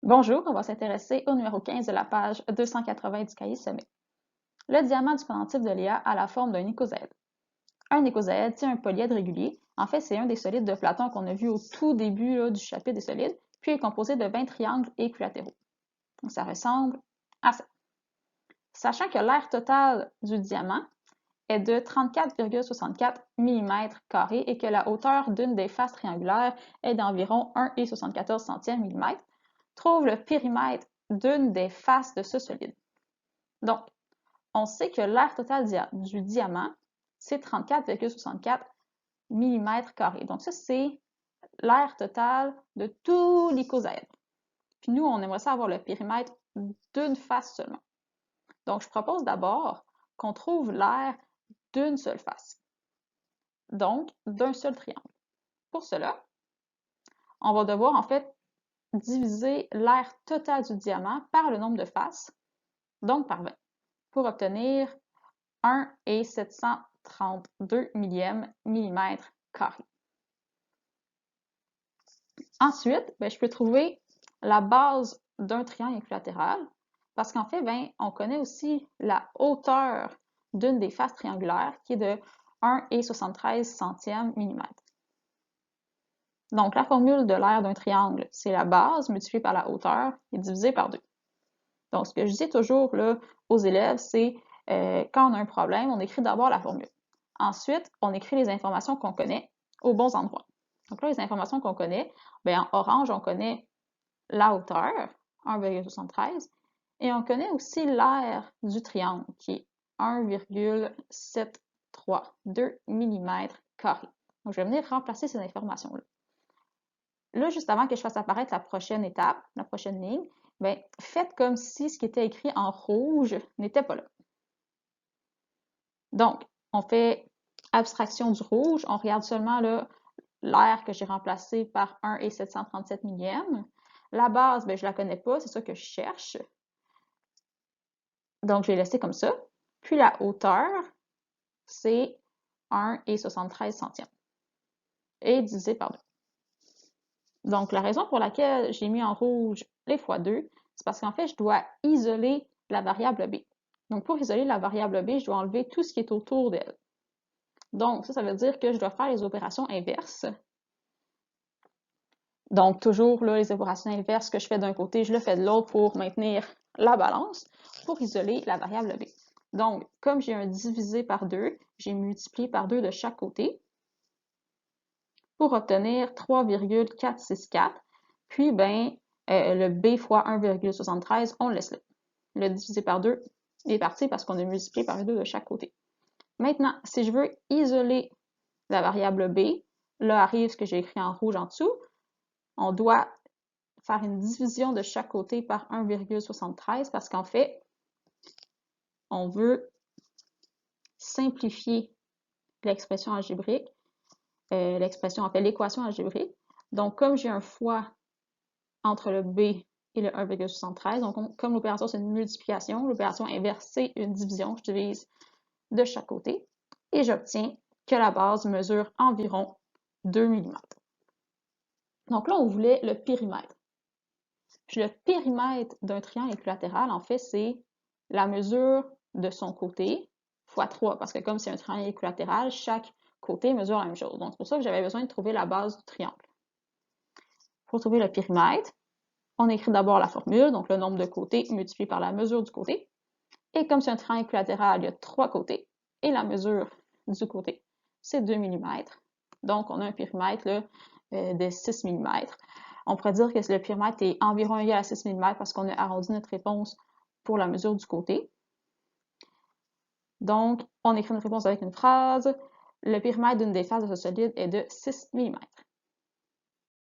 Bonjour, on va s'intéresser au numéro 15 de la page 280 du cahier sommet. Le diamant du pendentif de Léa a la forme d'un icosaèdre. Un icosaèdre, c'est un polyèdre régulier. En fait, c'est un des solides de Platon qu'on a vu au tout début du chapitre des solides, puis est composé de 20 triangles équilatéraux. Donc, ça ressemble à ça. Sachant que l'aire totale du diamant est de 34,64 mm² et que la hauteur d'une des faces triangulaires est d'environ 1,74 mm, trouve le périmètre d'une des faces de ce solide. Donc, on sait que l'aire totale du diamant, c'est 34,64 mm². Donc ça, c'est l'aire totale de tout l'icosaèdre. Puis nous, on aimerait ça avoir le périmètre d'une face seulement. Donc, je propose d'abord qu'on trouve l'aire d'une seule face. Donc, d'un seul triangle. Pour cela, on va devoir en fait diviser l'aire totale du diamant par le nombre de faces, donc par 20, pour obtenir 1,732 millième millimètre carré. Ensuite, je peux trouver la base d'un triangle équilatéral parce qu'en fait, on connaît aussi la hauteur d'une des faces triangulaires qui est de 1,73 centième millimètre. Donc, la formule de l'aire d'un triangle, c'est la base multipliée par la hauteur et divisée par 2. Donc, ce que je dis toujours là, aux élèves, c'est quand on a un problème, on écrit d'abord la formule. Ensuite, on écrit les informations qu'on connaît aux bons endroits. Donc là, les informations qu'on connaît, en orange, on connaît la hauteur, 1,73, et on connaît aussi l'aire du triangle, qui est 1,732 mm². Donc, je vais venir remplacer ces informations-là. Là, juste avant que je fasse apparaître la prochaine étape, la prochaine ligne, faites comme si ce qui était écrit en rouge n'était pas là. Donc, on fait abstraction du rouge, on regarde seulement l'aire que j'ai remplacée par 1,737 millième. La base, je ne la connais pas, c'est ça que je cherche. Donc, je vais laisser comme ça. Puis la hauteur, c'est 1,73 centième. Et divisé par 2. Donc, la raison pour laquelle j'ai mis en rouge les fois 2, c'est parce qu'en fait, je dois isoler la variable b. Donc, pour isoler la variable b, je dois enlever tout ce qui est autour d'elle. Donc, ça veut dire que je dois faire les opérations inverses. Donc, toujours là, les opérations inverses que je fais d'un côté, je le fais de l'autre pour maintenir la balance, pour isoler la variable b. Donc, comme j'ai un divisé par 2, j'ai multiplié par 2 de chaque côté pour obtenir 3,464. Puis, le b fois 1,73, on le laisse là. Le divisé par 2 est parti parce qu'on a multiplié par 2 de chaque côté. Maintenant, si je veux isoler la variable b, là arrive ce que j'ai écrit en rouge en dessous, on doit faire une division de chaque côté par 1,73 parce qu'en fait, on veut simplifier l'expression algébrique, en fait, l'équation algébrique. Donc, comme j'ai un fois entre le b et le 1,73, donc comme l'opération c'est une multiplication, l'opération inverse c'est une division, je divise de chaque côté, et j'obtiens que la base mesure environ 2 mm. Donc là, on voulait le périmètre. Puis le périmètre d'un triangle équilatéral, en fait, c'est la mesure de son côté fois 3, parce que comme c'est un triangle équilatéral, chaque côté mesure la même chose. Donc c'est pour ça que j'avais besoin de trouver la base du triangle. Pour trouver le périmètre, on écrit d'abord la formule, donc le nombre de côtés multiplié par la mesure du côté. Et comme c'est un triangle équilatéral, il y a 3 côtés, et la mesure du côté, c'est 2 mm. Donc on a un périmètre là, de 6 mm. On pourrait dire que le périmètre est environ égal à 6 mm parce qu'on a arrondi notre réponse pour la mesure du côté. Donc, on écrit notre réponse avec une phrase. Le périmètre d'une des faces de ce solide est de 6 mm.